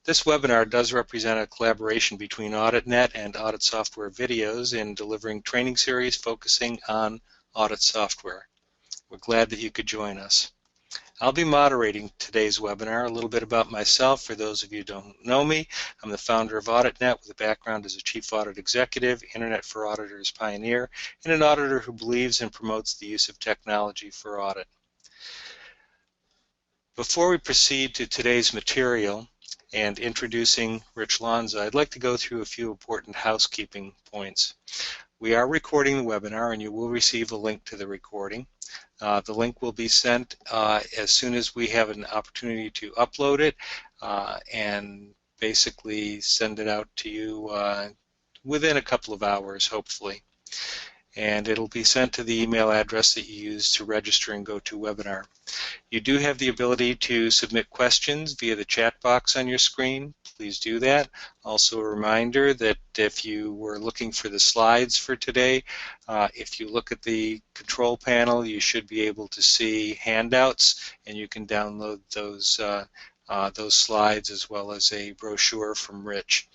This webinar does represent a collaboration between AuditNet and Audit Software Videos in delivering training series focusing on audit software. We're glad that you could join us. I'll be moderating today's webinar. A little bit about myself for those of you who don't know me. I'm the founder of AuditNet with a background as a Chief Audit Executive, Internet for Auditors pioneer, and an auditor who believes and promotes the use of technology for audit. Before we proceed to today's material and introducing Rich Lanza, I'd like to go through a few important housekeeping points. We are recording the webinar and you will receive a link to the recording. The link will be sent as soon as we have an opportunity to upload it and basically send it out to you within a couple of hours, hopefully. And it'll be sent to the email address that you use to register and go to webinar. You do have the ability to submit questions via the chat box on your screen. Please do that. Also a reminder that if you were looking for the slides for today, if you look at the control panel, you should be able to see handouts, and you can download those slides as well as a brochure from Rich.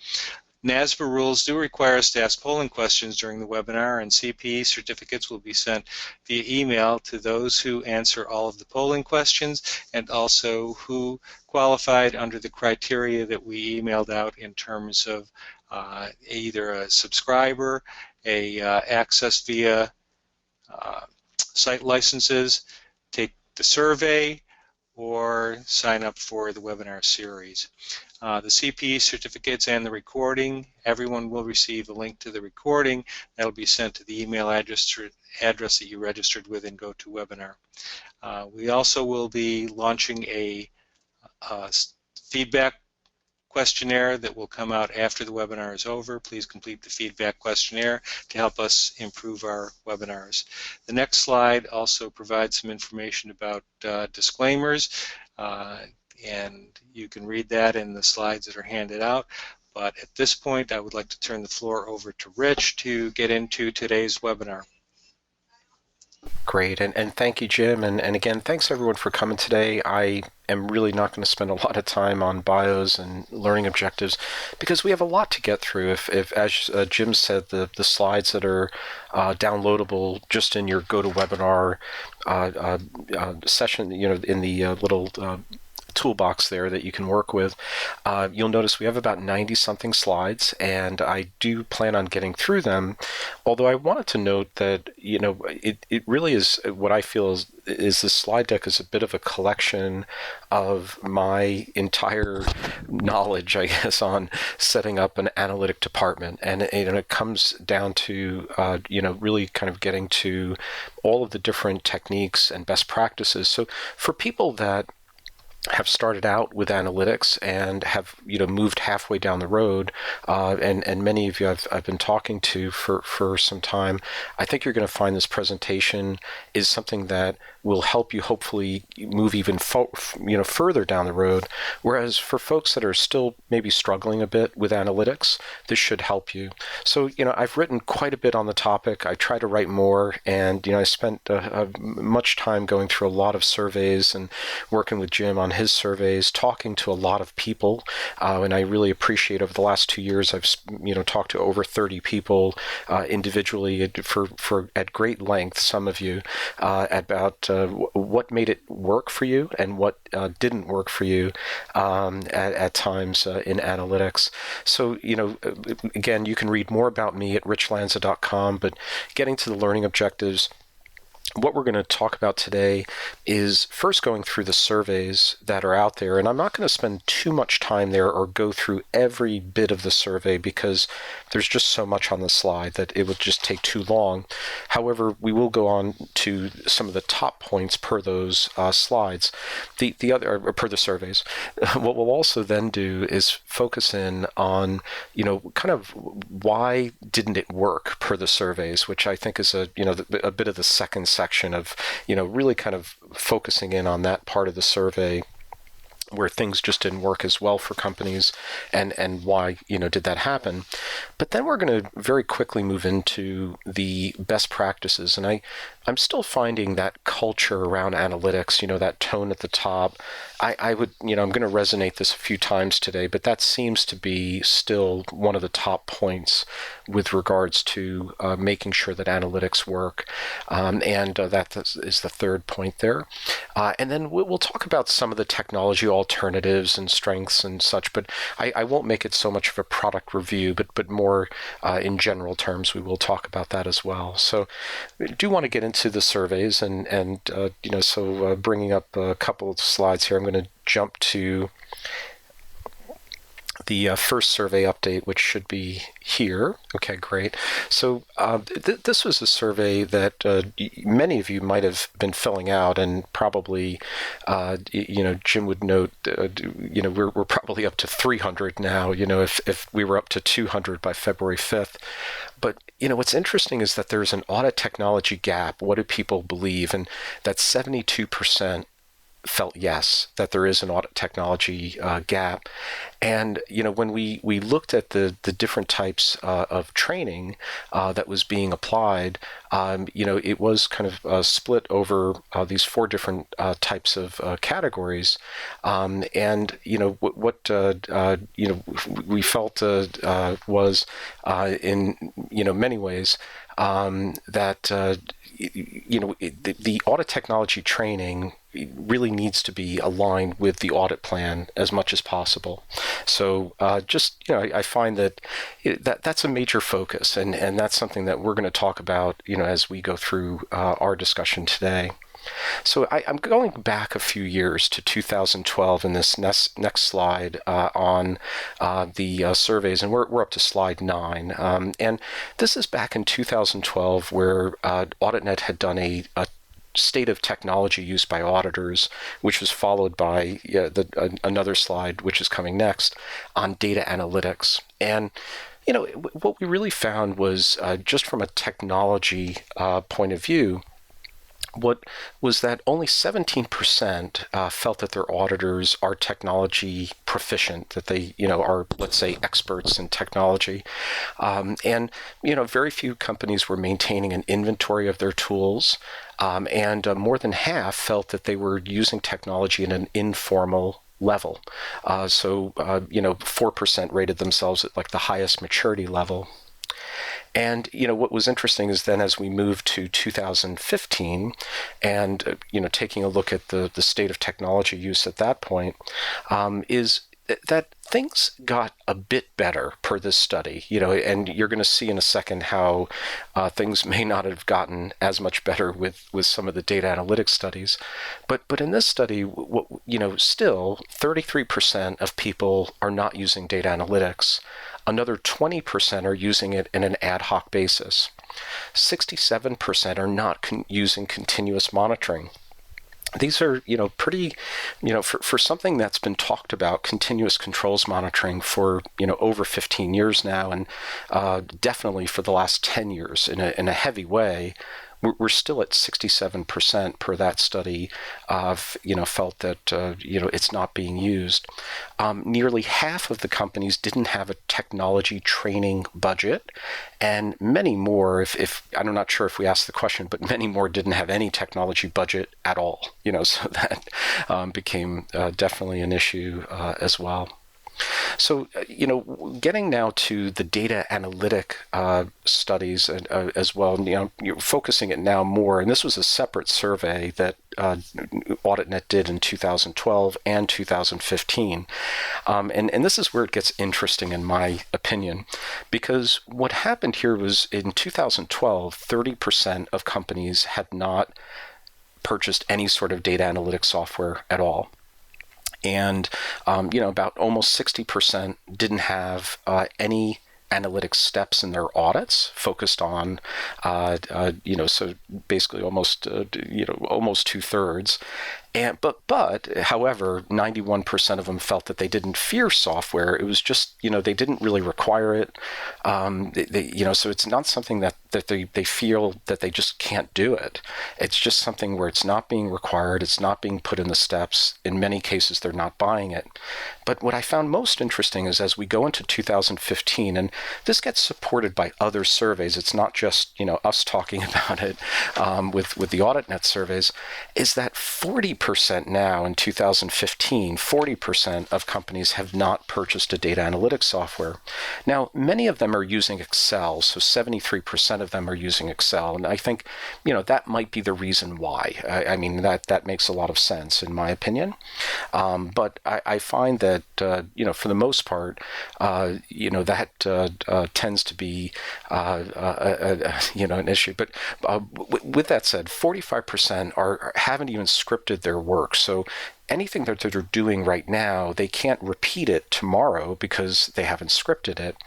NASBA rules do require us to ask polling questions during the webinar, and CPE certificates will be sent via email to those who answer all of the polling questions and also who qualified under the criteria that we emailed out in terms of either a subscriber, access via site licenses, take the survey, or sign up for the webinar series. The CPE certificates and the recording, everyone will receive a link to the recording that'll be sent to the email address that you registered with in GoToWebinar. We also will be launching a feedback questionnaire that will come out after the webinar is over. Please complete the feedback questionnaire to help us improve our webinars. The next slide also provides some information about disclaimers, and you can read that in the slides that are handed out. But at this point, I would like to turn the floor over to Rich to get into today's webinar. Great, and thank you, Jim, and again, thanks everyone for coming today. I am really not going to spend a lot of time on bios and learning objectives because we have a lot to get through. If as Jim said, the slides that are downloadable just in your GoToWebinar session, in the little toolbox there that you can work with. You'll notice we have about 90-something slides, and I do plan on getting through them, although I wanted to note that, it really is what I feel is this slide deck is a bit of a collection of my entire knowledge, I guess, on setting up an analytic department, and it comes down to, really kind of getting to all of the different techniques and best practices. So for people that have started out with analytics and have moved halfway down the road, and many of you I've been talking to for some time, I think you're going to find this presentation is something that will help you hopefully move even further down the road. Whereas for folks that are still maybe struggling a bit with analytics, this should help you. So I've written quite a bit on the topic. I try to write more, and I spent much time going through a lot of surveys and working with Jim on his surveys, talking to a lot of people, and I really appreciate over the last 2 years I've talked to over 30 people individually for at great length, some of you, about what made it work for you and what didn't work for you at times in analytics. So again, you can read more about me at richlanza.com, but getting to the learning objectives, what we're going to talk about today is first going through the surveys that are out there, and I'm not going to spend too much time there or go through every bit of the survey because there's just so much on the slide that it would just take too long. However, we will go on to some of the top points per those slides, the other per the surveys. What we'll also then do is focus in on kind of why didn't it work per the surveys, which I think is a bit of the second section of really kind of focusing in on that part of the survey where things just didn't work as well for companies, and why did that happen. But then we're going to very quickly move into the best practices, and I'm still finding that culture around analytics, that tone at the top. I would, I'm going to resonate this a few times today, but that seems to be still one of the top points with regards to making sure that analytics work, and that is the third point there. And then we'll talk about some of the technology alternatives and strengths and such, but I won't make it so much of a product review, but more in general terms, we will talk about that as well. So I do want to get into the surveys, and so bringing up a couple of slides here, I'm going to jump to the first survey update, which should be here. Okay, great. So this was a survey that many of you might have been filling out, and probably, Jim would note, we're probably up to 300 now, if we were up to 200 by February 5th. But, what's interesting is that there's an audit technology gap. What do people believe? And that's 72% felt yes, that there is an audit technology gap. And, when we looked at the different types of training that was being applied, it was kind of split over these four different types of categories. And, what we felt was in, many ways that, the audit technology training really needs to be aligned with the audit plan as much as possible. So I find that that's a major focus, and that's something that we're going to talk about, as we go through our discussion today. So I'm going back a few years to 2012 in this next slide on the surveys, and we're up to slide 9. And this is back in 2012 where AuditNet had done a state of technology used by auditors, which was followed by another slide, which is coming next, on data analytics. And what we really found was just from a technology point of view, what was that only 17% felt that their auditors are technology proficient, that they, are, let's say, experts in technology. And, very few companies were maintaining an inventory of their tools. And more than half felt that they were using technology in an informal level. So 4% rated themselves at like the highest maturity level. And, what was interesting is then as we moved to 2015 and, taking a look at the state of technology use at that point, is that things got a bit better per this study, and you're going to see in a second how things may not have gotten as much better with some of the data analytics studies. But in this study, still 33% of people are not using data analytics. Another 20% are using it in an ad hoc basis. 67% are not using continuous monitoring. These are, pretty, for something that's been talked about, continuous controls monitoring for, over 15 years now, and definitely for the last 10 years in a heavy way. We're still at 67% per that study felt that, it's not being used. Nearly half of the companies didn't have a technology training budget, and many more, if I'm not sure if we asked the question, but many more didn't have any technology budget at all, so that became definitely an issue as well. So, getting now to the data analytic studies as well, you're focusing it now more, and this was a separate survey that AuditNet did in 2012 and 2015. And this is where it gets interesting, in my opinion, because what happened here was in 2012, 30% of companies had not purchased any sort of data analytics software at all. And, about almost 60% didn't have any analytics steps in their audits focused on, so basically almost 2/3. But however, 91% of them felt that they didn't fear software. It was just, they didn't really require it. So it's not something that they feel that they just can't do it. It's just something where it's not being required. It's not being put in the steps. In many cases, they're not buying it. But what I found most interesting is as we go into 2015, and this gets supported by other surveys, it's not just, us talking about it with the AuditNet surveys, is that 40% now in 2015, 40% of companies have not purchased a data analytics software. Now, many of them are using Excel, so 73% of them are using Excel, and I think, that might be the reason why. I mean, that makes a lot of sense in my opinion. But I find that, for the most part, that tends to be, an issue. But with that said, 45% haven't even scripted their work. So anything that they're doing right now, they can't repeat it tomorrow because they haven't scripted it.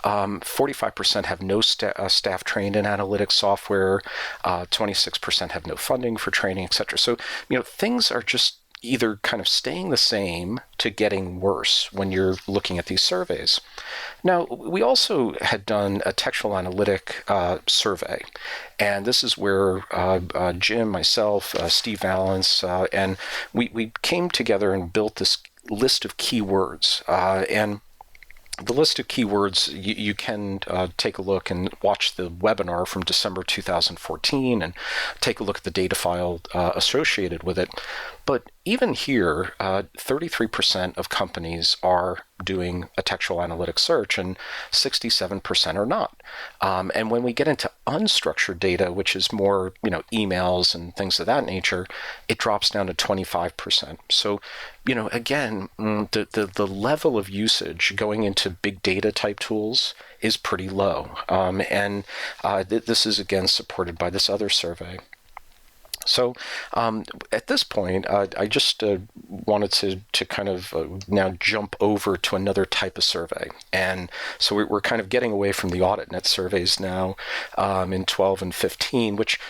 45% have no staff trained in analytics software. 26% have no funding for training, etc. So, things are just either kind of staying the same to getting worse when you're looking at these surveys. Now, we also had done a textual analytic survey, and this is where Jim, myself, Steve Valance, and we came together and built this list of keywords. And the list of keywords, you can take a look and watch the webinar from December 2014 and take a look at the data file associated with it. But even here, 33% of companies are doing a textual analytics search and 67% are not. And when we get into unstructured data, which is more, emails and things of that nature, it drops down to 25%. So, again, the level of usage going into big data type tools is pretty low. And this is, again, supported by this other survey. So at this point, I just wanted to kind of now jump over to another type of survey. And so we're kind of getting away from the AuditNet surveys now in 12 and 15, which,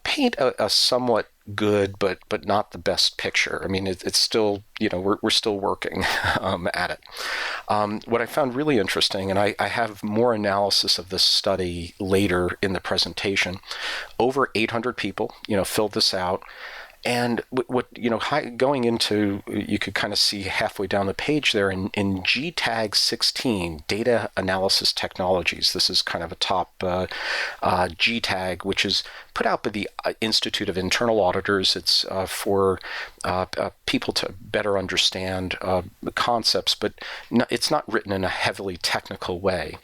paint a somewhat good but not the best picture. I mean, it's still, we're still working at it. What I found really interesting, and I have more analysis of this study later in the presentation, over 800 people, filled this out. And what going into, you could kind of see halfway down the page there in GTAG 16, Data Analysis Technologies. This is kind of a top GTAG, which is put out by the Institute of Internal Auditors. It's for people to better understand the concepts, but it's not written in a heavily technical way.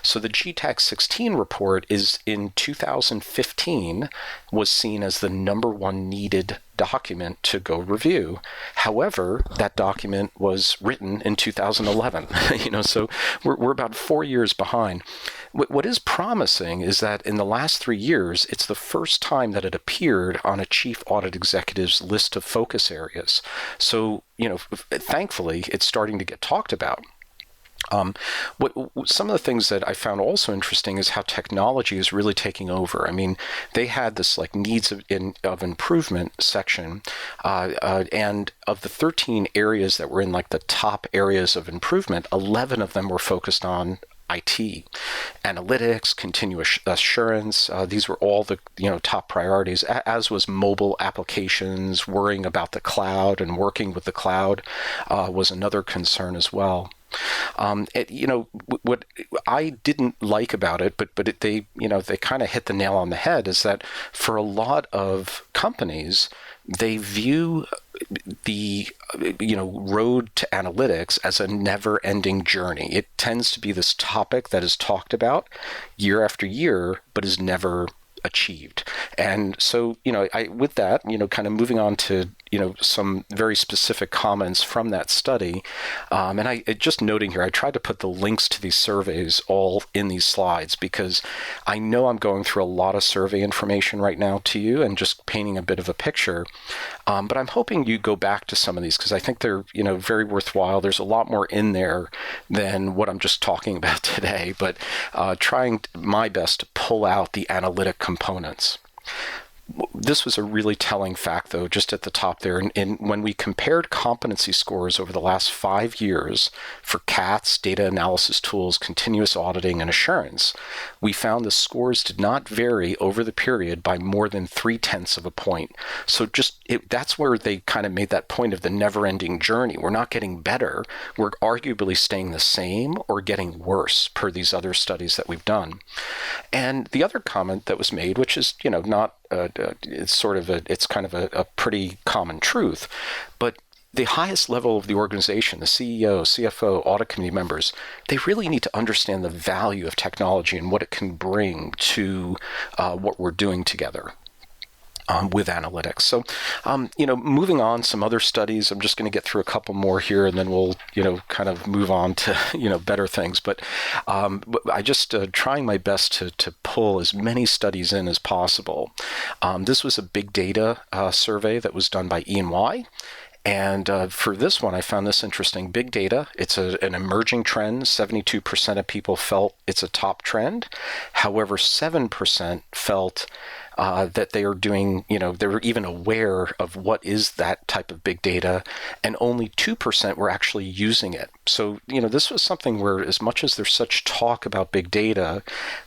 So the GTAG 16 report is in 2015 was seen as the number one needed document to go review. However, that document was written in 2011. So we're about 4 years behind. What is promising is that in the last 3 years, it's the first time that it appeared on a chief audit executive's list of focus areas. So, thankfully, it's starting to get talked about. Some of the things that I found also interesting is how technology is really taking over. I mean, they had this like needs of improvement section, and of the 13 areas that were in like the top areas of improvement, 11 of them were focused on IT, analytics, continuous assurance. These were all the top priorities, as was mobile applications. Worrying about the cloud and working with the cloud was another concern as well. What I didn't like about it, but they kind of hit the nail on the head, is that for a lot of companies, they view the road to analytics as a never-ending journey. It tends to be this topic that is talked about year after year, but is never achieved. And so, with that, kind of moving on to, some very specific comments from that study. And I just noting here, I tried to put the links to these surveys all in these slides because I know I'm going through a lot of survey information right now to you and just painting a bit of a picture. But I'm hoping you go back to some of these because I think they're, very worthwhile. There's a lot more in there than what I'm just talking about today, but trying my best to pull out the analytic components. This was a really telling fact, though, just at the top there. And when we compared competency scores over the last 5 years for CATs, data analysis tools, continuous auditing, and assurance, we found the scores did not vary over the period by more than 0.3 of a point. So that's where they kind of made that point of the never-ending journey. We're not getting better. We're arguably staying the same or getting worse per these other studies that we've done. And the other comment that was made, which is, not it's kind of a pretty common truth, but the highest level of the organization, the CEO, CFO, audit committee members, they really need to understand the value of technology and what it can bring to what we're doing together. With analytics. So, moving on, some other studies, I'm just going to get through a couple more here and then we'll, kind of move on to, better things. But I just trying my best to pull as many studies in as possible. This was a big data survey that was done by E&Y. And for this one, I found this interesting. Big data, it's an emerging trend. 72% of people felt it's a top trend. However, 7% felt that they are doing, they were even aware of what is that type of big data, and only 2% were actually using it. So, this was something where as much as there's such talk about big data,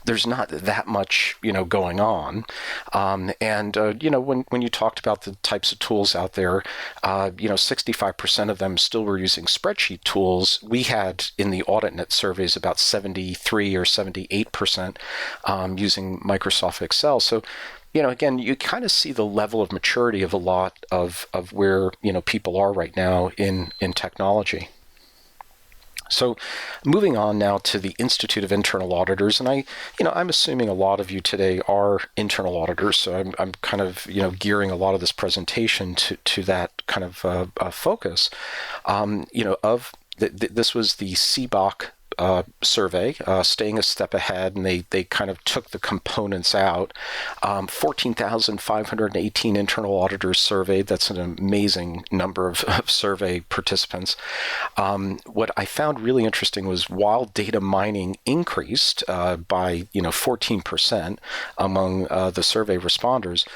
there's not that much, going on. When you talked about the types of tools out there, 65% of them still were using spreadsheet tools. We had in the AuditNet surveys about 73 or 78% using Microsoft Excel. So, again, you kind of see the level of maturity of a lot of where, people are right now in technology. So moving on now to the Institute of Internal Auditors, and I'm assuming a lot of you today are internal auditors, so I'm kind of, gearing a lot of this presentation to that kind of focus. This was the CBOC survey, staying a step ahead, and they kind of took the components out. 14,518 internal auditors surveyed. That's an amazing number of survey participants. What I found really interesting was while data mining increased by 14% among the survey responders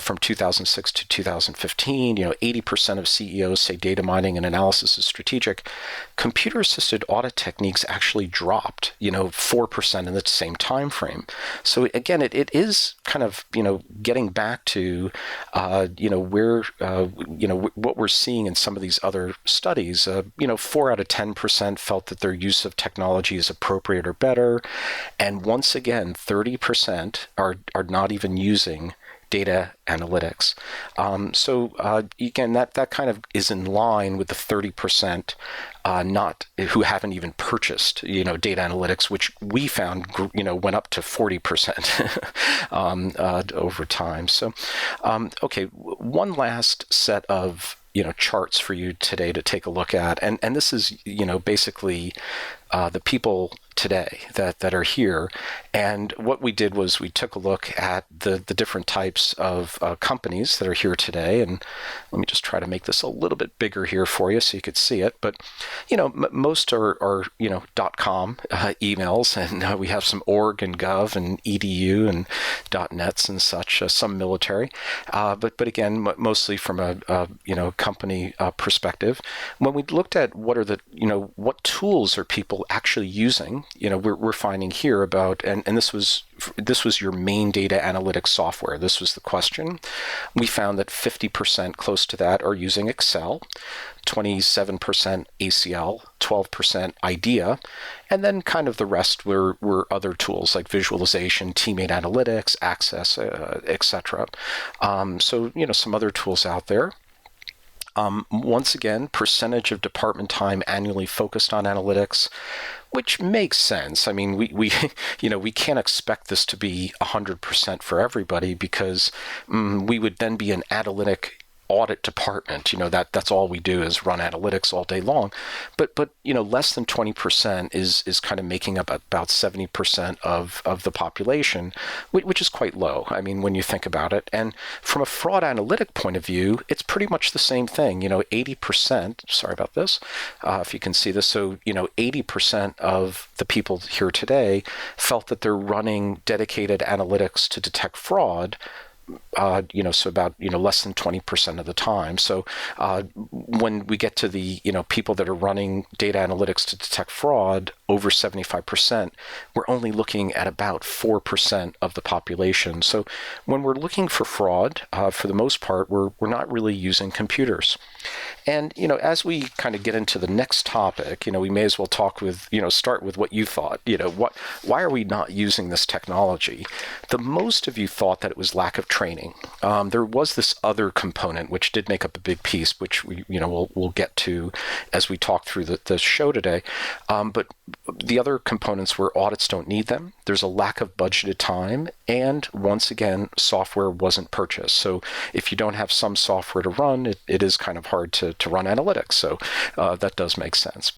from 2006 to 2015, 80% of CEOs say data mining and analysis is strategic. Computer-assisted audit techniques actually dropped, 4% in the same time frame. So again, it is kind of, getting back to, where, what we're seeing in some of these other studies. 4 out of 10% felt that their use of technology is appropriate or better, and once again, 30% are not even using data analytics. Again, that kind of is in line with the 30% who haven't even purchased, data analytics, which we found, went up to 40% over time. So, okay, one last set of charts for you today to take a look at, and this is basically the people today that are here. And what we did was we took a look at the different types of companies that are here today. And let me just try to make this a little bit bigger here for you so you could see it. But, most are .com emails, and we have some org and gov and edu and .nets and such, some military. But again, mostly from a company perspective. When we looked at what are what tools are people actually using, we're finding here about, and this was your main data analytics software. This was the question. We found that 50%, close to that, are using Excel, 27% ACL, 12% IDEA, and then kind of the rest were other tools like visualization, teammate analytics, Access, etc. So, some other tools out there. Once again, percentage of department time annually focused on analytics, which makes sense. I mean, we can't expect this to be 100% for everybody, because we would then be an analytic audit department. That's all we do is run analytics all day long. But less than 20% is kind of making up about 70% of the population, which is quite low. I mean, when you think about it. And from a fraud analytic point of view, it's pretty much the same thing. 80%, sorry about this, if you can see this. So, 80% of the people here today felt that they're running dedicated analytics to detect fraud. so about less than 20% of the time. So when we get to the people that are running data analytics to detect fraud over 75%, we're only looking at about 4% of the population. So when we're looking for fraud, for the most part, we're not really using computers. And as we kind of get into the next topic, we may as well start with what you thought. Why are we not using this technology? The most of you thought that it was lack of training. There was this other component which did make up a big piece, which we'll get to as we talk through the show today. But the other components were audits don't need them. There's a lack of budgeted time, and once again, software wasn't purchased. So if you don't have some software to run, it is kind of hard to run analytics. So that does make sense.